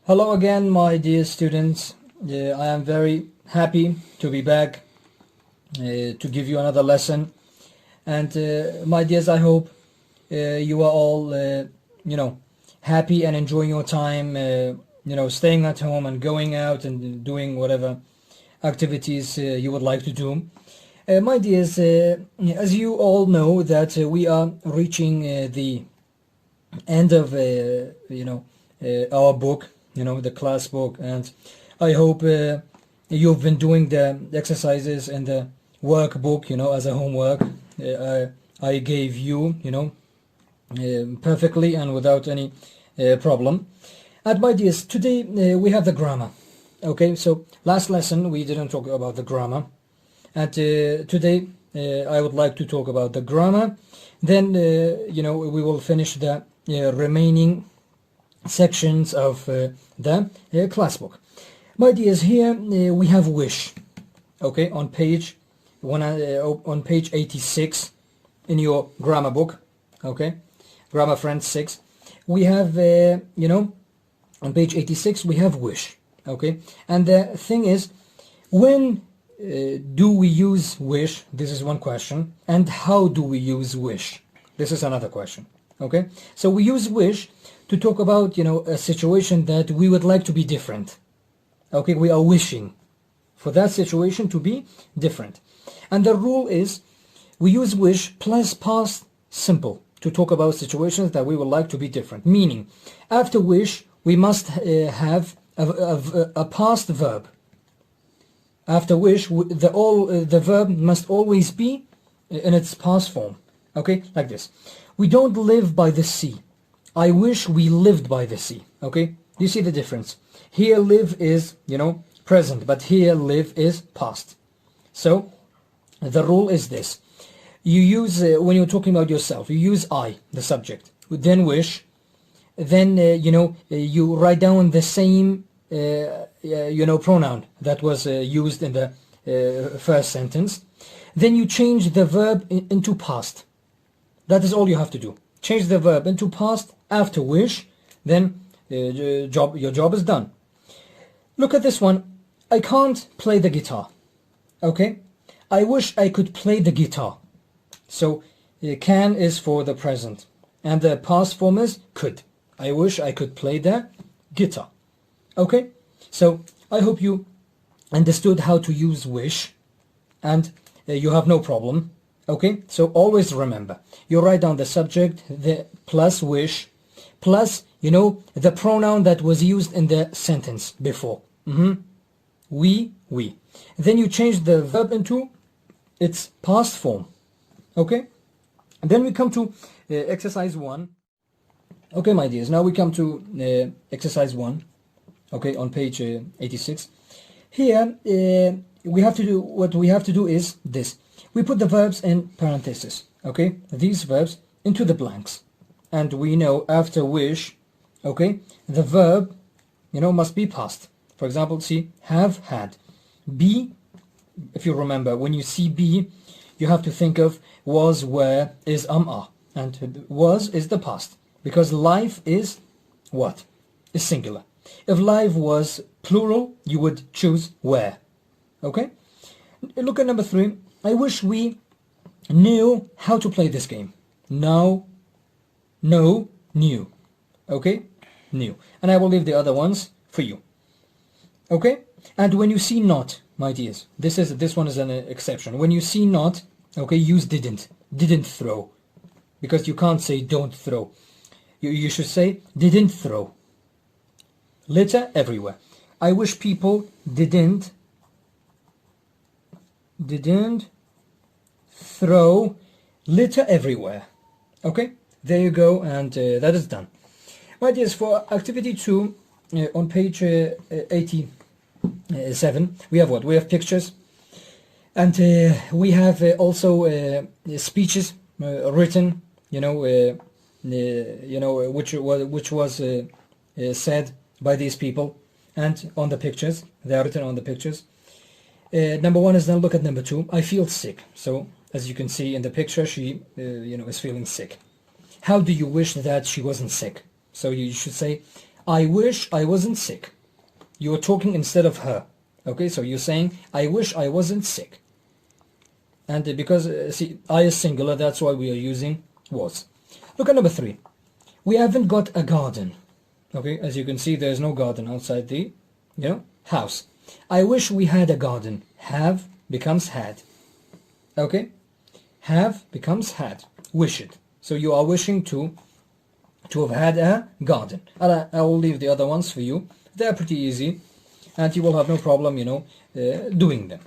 Hello again, my dear students. I am very happy to be back to give you another lesson. And my dears, I hope you are all, happy and enjoying your time, staying at home and going out and doing whatever activities you would like to do. My dears, as you all know that we are reaching the end of, our book, the class book, and I hope you've been doing the exercises in the workbook, as a homework. I gave you, perfectly and without any problem. And my dears, today we have the grammar. Okay, so last lesson we didn't talk about the grammar, and today I would like to talk about the grammar. Then we will finish the remaining sections of the class book. My dears, here we have wish. Okay, on page 86 in your grammar book. Okay, Grammar Friends 6. We have on page 86 we have wish. Okay, and the thing is, when do we use wish? This is one question. And how do we use wish? This is another question. Okay, so we use wish to talk about a situation that we would like to be different. Okay, we are wishing for that situation to be different, and the rule is we use wish plus past simple to talk about situations that we would like to be different, meaning after wish we must have a past verb. After wish the verb must always be in its past form. Okay, like this: we don't live by the sea. I wish we lived by the sea. Okay, you see the difference? Here live is present, but here live is past. So the rule is this: you use when you're talking about yourself, you use I, the subject, then wish, then you write down the same pronoun that was used in the first sentence. Then you change the verb into past. That is all you have to do. Change the verb into past after wish, then your job is done. Look at this one. I can't play the guitar. Okay, I wish I could play the guitar. So can is for the present, and the past form is could. I wish I could play the guitar. Okay, so I hope you understood how to use wish, and you have no problem. Okay, so always remember, you write down the subject, the plus wish, plus the pronoun that was used in the sentence before. We. Then you change the verb into its past form. Okay, and then we come to exercise 1. Okay, my dears, now we come to exercise 1. Okay, on page 86. Here we have to do, what we have to do is this: we put the verbs in parentheses. Okay, these verbs into the blanks, and we know after wish, okay, the verb must be past. For example, see, have, had. Be, if you remember, when you see be, you have to think of was, were, is, are, and was is the past, because life is what? Is singular. If life was plural, you would choose were. Okay, look at number 3. I wish we knew how to play this game. Now, no, knew. Okay, knew. And I will leave the other ones for you. Okay, and when you see not, my dears, this one is an exception. When you see not, okay, use didn't throw, because you can't say don't throw. You should say didn't throw. Litter everywhere. I wish people didn't throw litter everywhere. Okay, there you go, and that is done. My dears, for activity 2 on page 87 we have what? We have pictures, and we have also speeches written, which was said by these people, and on the pictures, they are written on the pictures. Number 1 is done. Look at number 2. I feel sick. So as you can see in the picture, she is feeling sick. How do you wish that she wasn't sick? So you should say, I wish I wasn't sick. You're talking instead of her. Okay, so you're saying, I wish I wasn't sick. And because, see, I is singular, that's why we are using was. Look at number 3. We haven't got a garden. Okay, as you can see, there's no garden outside the, house. I wish we had a garden. Have becomes had. Okay, have becomes had. Wish it. So you are wishing to have had a garden. And I will leave the other ones for you. They're pretty easy, and you will have no problem, doing them.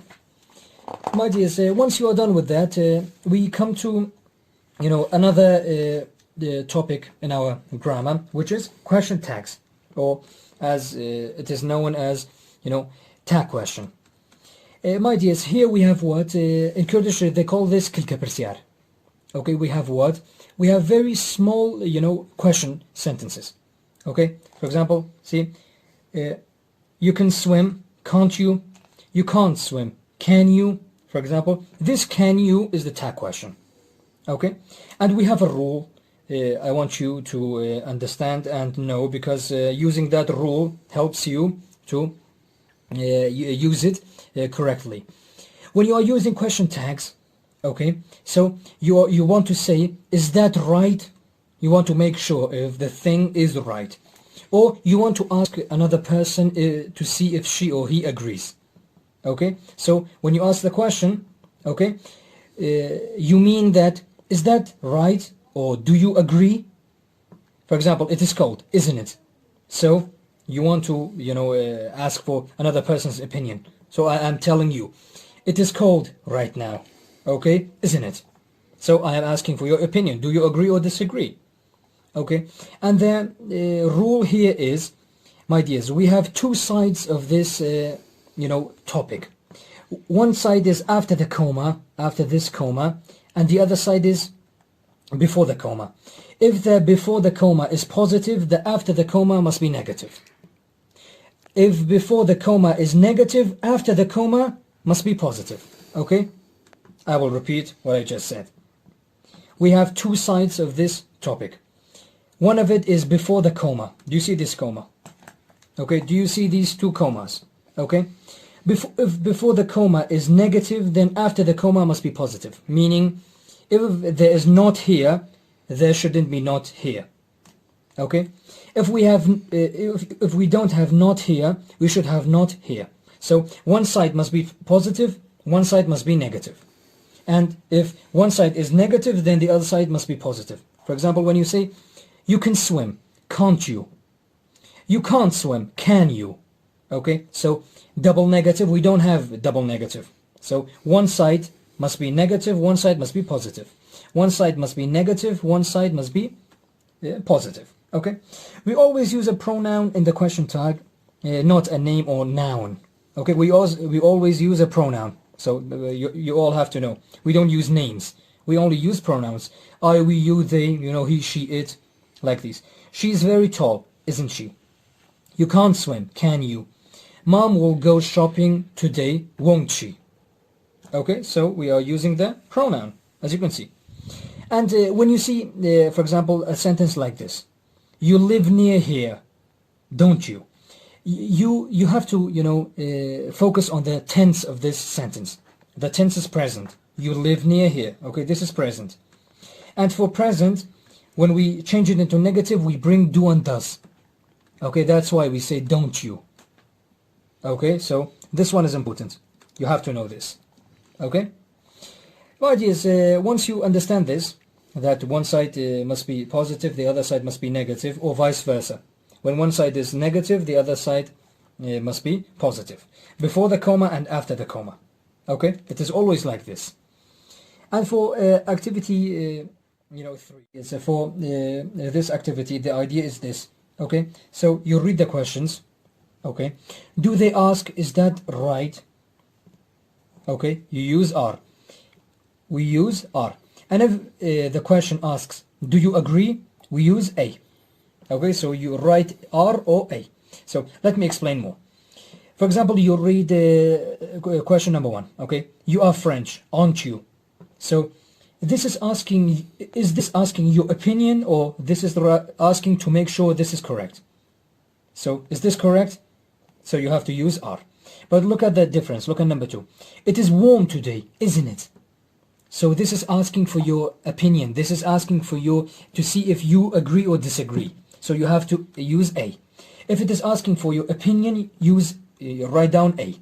My dears, once you are done with that, we come to, another topic in our grammar, which is question tags, or as it is known as, tag question. My dears, here we have what, in Kurdish they call this kilka persiar. Okay, we have what? We have very small, question sentences. Okay, for example, see, you can swim, can't you? You can't swim, can you? For example, this can you is the tag question. Okay, and we have a rule I want you to understand and know, because using that rule helps you to use it correctly. When you are using question tags, okay, so you want to say, is that right? You want to make sure if the thing is right, or you want to ask another person to see if she or he agrees. Okay, so when you ask the question, okay, you mean that, is that right, or do you agree? For example, it is cold, isn't it? So you want to, ask for another person's opinion. So I'm telling you, it is cold right now. Okay, isn't it? So I am asking for your opinion. Do you agree or disagree? Okay, and the rule here is, my dears, we have two sides of this, topic. One side is after the comma, after this comma, and the other side is before the comma. If the before the comma is positive, the after the comma must be negative. If before the comma is negative, after the comma must be positive. Okay? I will repeat what I just said. We have two sides of this topic. One of it is before the comma. Do you see this comma? Okay, do you see these two commas? Okay? If before the comma is negative, then after the comma must be positive. Meaning, if there is not here, there shouldn't be not here. Okay? If we have, if we don't have not here, we should have not here. So one side must be positive, one side must be negative. And if one side is negative, then the other side must be positive. For example, when you say, you can swim, can't you? You can't swim, can you? Okay, so double negative, we don't have double negative. So one side must be negative, one side must be positive. One side must be negative, one side must be positive. Okay, we always use a pronoun in the question tag, not a name or noun. Okay, we always use a pronoun. So you all have to know. We don't use names. We only use pronouns. I, we, you, they, he, she, it, like these. She's very tall, isn't she? You can't swim, can you? Mom will go shopping today, won't she? Okay, so we are using the pronoun, as you can see. And when you see, for example, a sentence like this, you live near here, don't you? You have to, focus on the tense of this sentence. The tense is present. You live near here. Okay, this is present. And for present, when we change it into negative, we bring do and does. Okay, that's why we say don't you. Okay, so this one is important. You have to know this. Okay? But yes, once you understand this, that one side must be positive, the other side must be negative, or vice versa. When one side is negative, the other side must be positive. Before the comma and after the comma. Okay? It is always like this. And for activity 3, so for this activity, the idea is this. Okay? So you read the questions. Okay? Do they ask, is that right? Okay? You use are. We use are. And if the question asks, do you agree? We use a. Okay, so you write R or A. So let me explain more. For example, you read question number 1. Okay, you are French, aren't you? So this is asking, is this asking your opinion, or this is asking to make sure this is correct? So is this correct? So you have to use are. But look at the difference. Look at number 2. It is warm today, isn't it? So this is asking for your opinion. This is asking for you to see if you agree or disagree. So you have to use A. If it is asking for your opinion, write down A.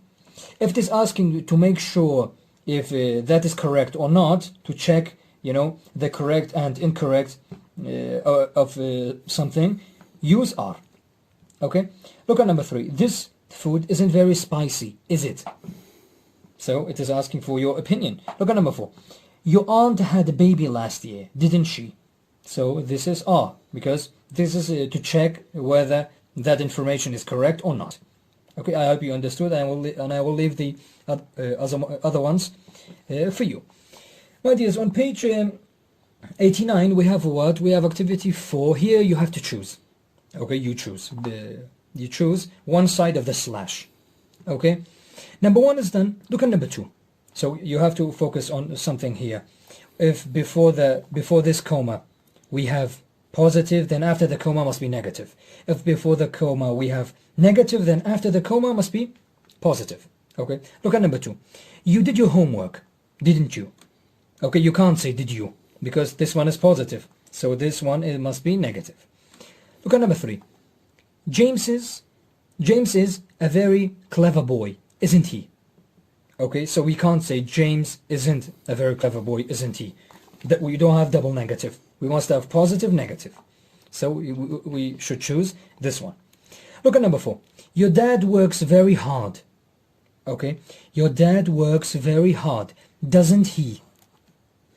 If it is asking to make sure if that is correct or not, to check, the correct and incorrect of something, use are. Okay? Look at number 3. This food isn't very spicy, is it? So it is asking for your opinion. Look at number 4. Your aunt had a baby last year, didn't she? So this is are, because this is to check whether that information is correct or not. Okay, I hope you understood, and I will leave the other ones for you. My dears, on page 89 we have what? We have activity 4. Here you have to choose. Okay, you choose. You choose one side of the slash. Okay, number 1 is done. Look at number 2. So you have to focus on something here. If before this comma we have positive, then after the comma must be negative. If before the comma we have negative, then after the comma must be positive. Okay, look at number 2. You did your homework, didn't you? Okay, you can't say did you, because this one is positive, so this one it must be negative. Look at number 3. James is a very clever boy, isn't he? Okay, so we can't say James isn't a very clever boy, isn't he? That we don't have double negative. We must have positive, negative. So we should choose this one. Look at number 4. Your dad works very hard. Okay, your dad works very hard, doesn't he?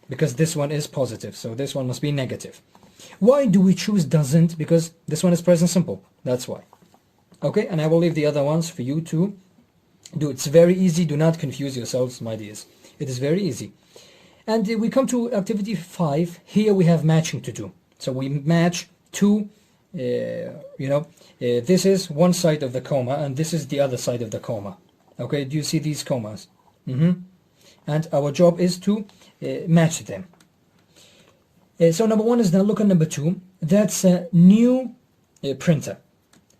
Because this one is positive, so this one must be negative. Why do we choose doesn't? Because this one is present simple. That's why. Okay, and I will leave the other ones for you to do. It's very easy. Do not confuse yourselves, my dears. It is very easy. And we come to activity 5. Here we have matching to do. So we match two, this is one side of the comma and this is the other side of the comma. Okay, do you see these commas? And our job is to match them. So number 1 is done. Look at number 2. That's a new printer.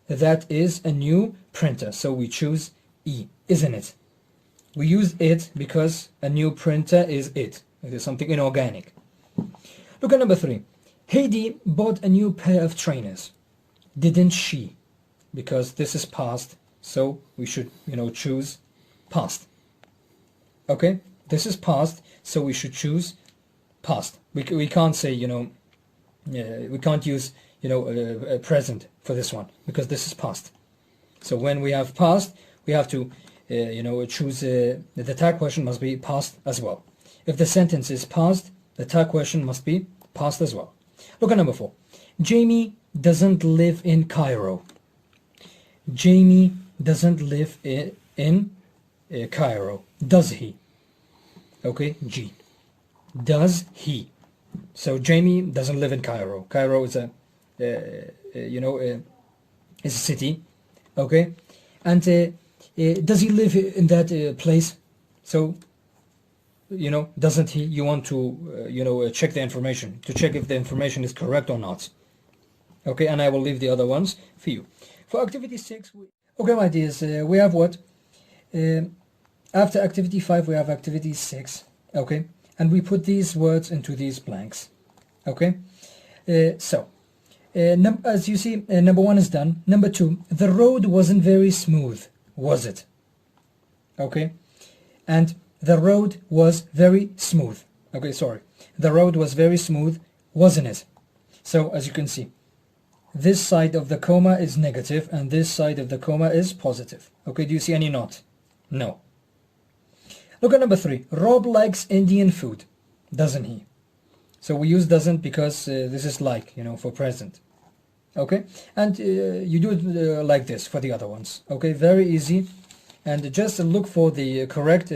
That is a new printer. So we choose E, isn't it? We use it because a new printer is it. It is something inorganic. Look at number 3. Heidi bought a new pair of trainers, didn't she? Because this is past, so we should, choose past. Okay, this is past, so we should choose past. We can't say, we can't use, a present for this one because this is past. So when we have past, we have to, choose the tag question must be past as well. If the sentence is past, the tag question must be past as well. Look at number 4. Jamie doesn't live in Cairo. Jamie doesn't live in Cairo. Does he? Okay, G. Does he? So Jamie doesn't live in Cairo. Cairo is is a city. Okay, and does he live in that place? So doesn't he? You want to check the information to check if the information is correct or not. Okay, and I will leave the other ones for you. For activity 6, okay, my dears, we have what? After activity 5, we have activity 6. Okay, and we put these words into these blanks. Okay, as you see, number 1 is done. Number 2, the road wasn't very smooth, was it? Okay, and the road was very smooth. Okay, sorry. The road was very smooth, wasn't it? So, as you can see, this side of the comma is negative and this side of the comma is positive. Okay, do you see any knot? No. Look at number 3. Rob likes Indian food, doesn't he? So we use doesn't because this is like, for present. Okay, and you do it like this for the other ones. Okay, very easy. And just look for the correct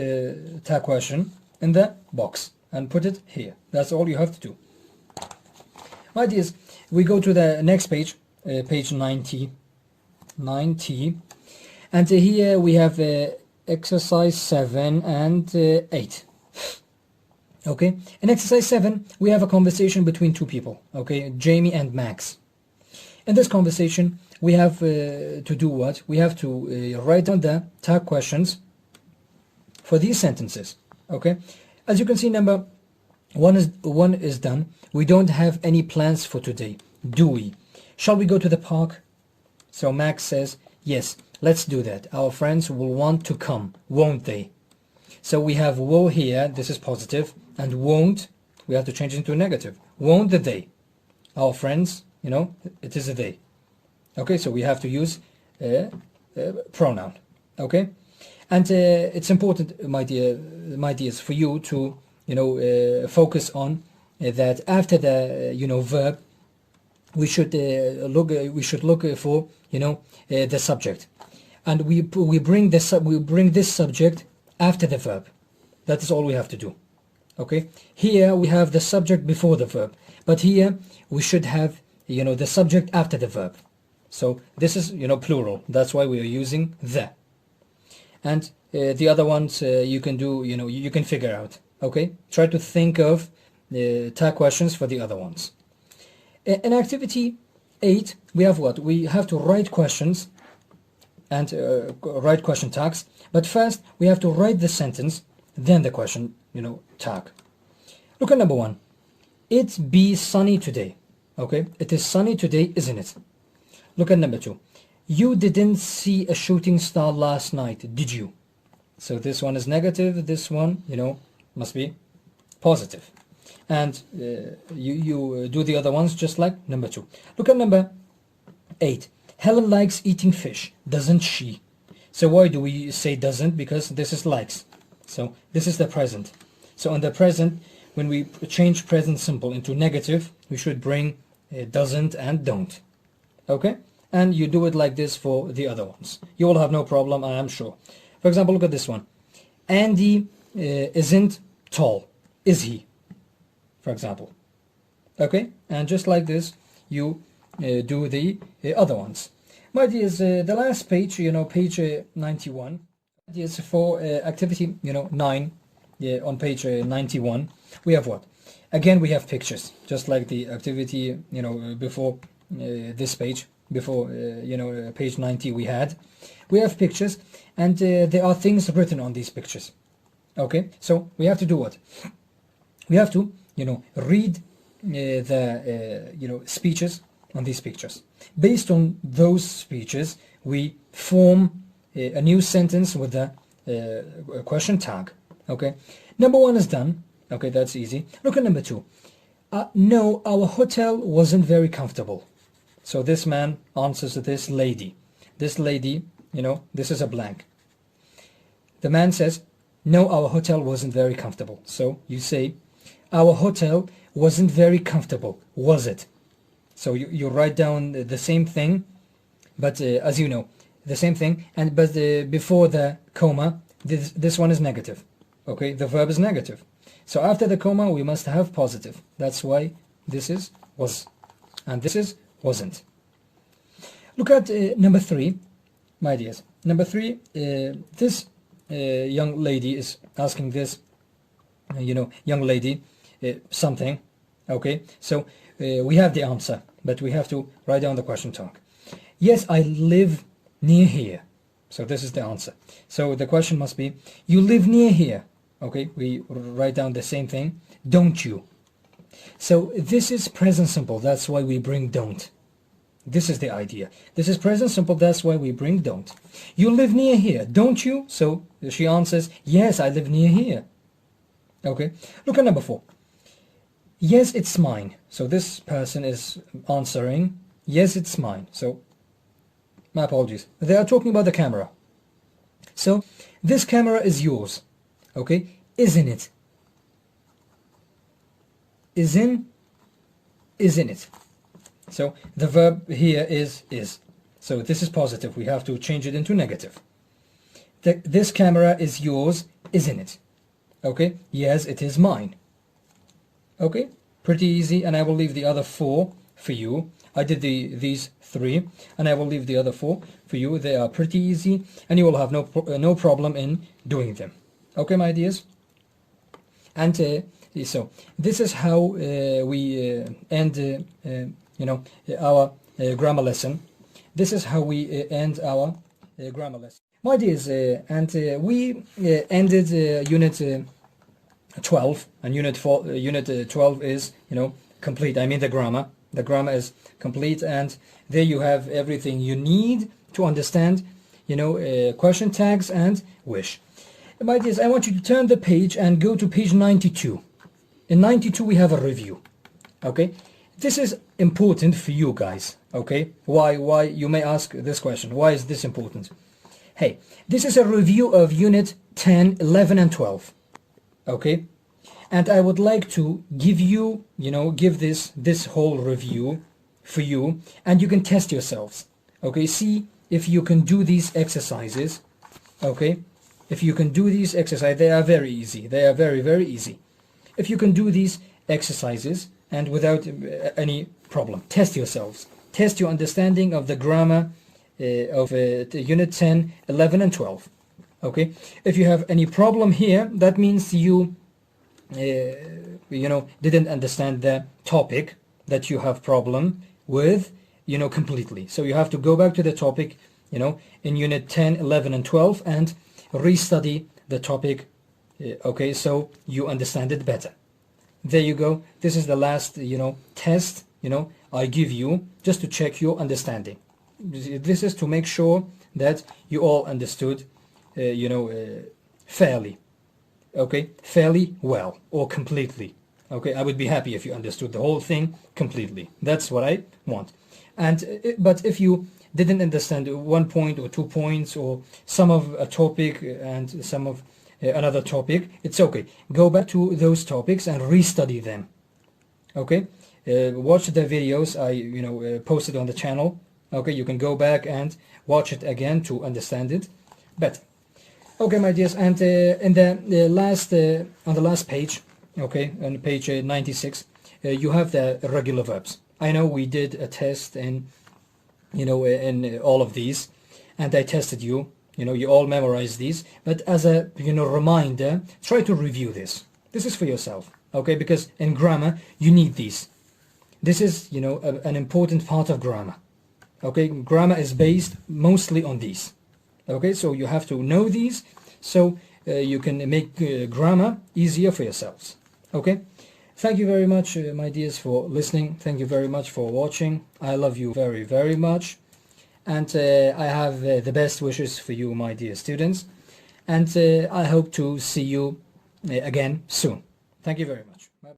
tag question in the box and put it here. That's all you have to do. My dears, we go to the next page, page 90. And here we have exercise 7 and 8. Okay, in exercise 7 we have a conversation between two people. Okay, Jamie and Max. In this conversation, we have to do what? We have to write down the tag questions for these sentences. Okay, as you can see, number one is done. We don't have any plans for today, do we? Shall we go to the park? So Max says, yes, let's do that. Our friends will want to come, won't they? So we have will here, this is positive, and won't, we have to change it into a negative. Won't the they? Our friends, you know, it is a they. Okay, so we have to use a pronoun. Okay, and it's important, my dears, for you to, you know, focus on that after the, you know, verb, we should look for, you know, the subject, and we bring this subject after the verb. That is all we have to do. Okay, here we have the subject before the verb, but here we should have, you know, the subject after the verb. So this is, you know, plural. That's why we are using the. And the other ones you can do, you know, you can figure out. Okay, try to think of the tag questions for the other ones. In activity 8, we have what? We have to write questions and write question tags. But first, we have to write the sentence, then the question, you know, tag. Look at number 1. It be sunny today. Okay, it is sunny today, isn't it? Look at number 2. You didn't see a shooting star last night, did you? So this one is negative. This one, you know, must be positive. And you do the other ones just like number 2. Look at number 8. Helen likes eating fish, doesn't she? So why do we say doesn't? Because this is likes. So this is the present. So in the present, when we change present simple into negative, we should bring doesn't and don't. Okay? And you do it like this for the other ones. You will have no problem, I am sure. For example, look at this one. Andy isn't tall, is he? For example. Okay? And just like this, you do the other ones. My dears, the last page, you know, page 91, is for activity, you know, 9, on page 91. We have what? Again, we have pictures, just like the activity, you know, before this page, before, you know, page 90 we had. We have pictures, and there are things written on these pictures. Okay? So we have to do what? We have to, you know, read the, you know, speeches on these pictures. Based on those speeches, we form a new sentence with a question tag. Okay, number 1 is done. Okay, that's easy. Look at number 2. No, our hotel wasn't very comfortable. So this man answers to this lady. This lady, you know, this is a blank. The man says, no, our hotel wasn't very comfortable. So you say, our hotel wasn't very comfortable, was it? So you write down the same thing, but as you know, the same thing, and but before the comma, this one is negative. Okay, the verb is negative. So after the comma, we must have positive. That's why this is was, and this is wasn't. Look at number 3, my dears. Number 3, this young lady is asking this, you know, young lady something. Okay, so we have the answer, but we have to write down the question tag. Yes, I live near here. So this is the answer. So the question must be, you live near here. Okay, we write down the same thing, don't you? So this is present simple, that's why we bring don't. This is the idea. This is present simple, that's why we bring don't. You live near here, don't you? So she answers, yes, I live near here. Okay, look at number 4. Yes, it's mine. So this person is answering, yes, it's mine. So, my apologies. They are talking about the camera. So, this camera is yours. Okay, isn't it? Isn't it? So, the verb here is. So, this is positive. We have to change it into negative. This camera is yours, isn't it? Okay, yes, it is mine. Okay, pretty easy, and I will leave the other 4 for you. I did these 3, and I will leave the other 4 for you. They are pretty easy, and you will have no problem in doing them. Okay, my dears? And so this is how we end, you know, our grammar lesson. This is how we end our grammar lesson. My dears, we ended unit 12, and unit 12 is, complete. I mean the grammar. The grammar is complete, and there you have everything you need to understand, question tags and wish. My dears, I want you to turn the page and go to page 92. In 92 we have a review. Okay, this is important for you guys. Okay, why you may ask this question, why is this important? Hey, this is a review of unit 10, 11 and 12. Okay, and I would like to give you, give this whole review for you, and you can test yourselves. Okay, see if you can do these exercises. Okay, if you can do these exercises, they are very easy. They are very, very easy. If you can do these exercises and without any problem, test yourselves. Test your understanding of the grammar of unit 10, 11 and 12. Okay, if you have any problem here, that means you didn't understand the topic that you have problem with, completely. So you have to go back to the topic, in unit 10, 11 and 12 and restudy the topic, okay, so you understand it better. There you go. This is the last, test, I give you just to check your understanding. This is to make sure that you all understood, fairly, okay, fairly well or completely. Okay, I would be happy if you understood the whole thing completely. That's what I want. But if you didn't understand 1 point or 2 points or some of a topic and some of another topic, it's okay. Go back to those topics and restudy them. Okay, watch the videos I posted on the channel. Okay, you can go back and watch it again to understand it better. Okay, my dears, and in the last on the last page, okay, on page 96, you have the regular verbs. I know we did a test in in all of these, and I tested you. You all memorized these, but as a reminder, try to review this. This is for yourself, okay? Because in grammar you need these. This is an important part of grammar. Okay, grammar is based mostly on these. Okay, so you have to know these so you can make grammar easier for yourselves. Okay, thank you very much, my dears, for listening. Thank you very much for watching. I love you very, very much. And I have the best wishes for you, my dear students. And I hope to see you again soon. Thank you very much. Bye.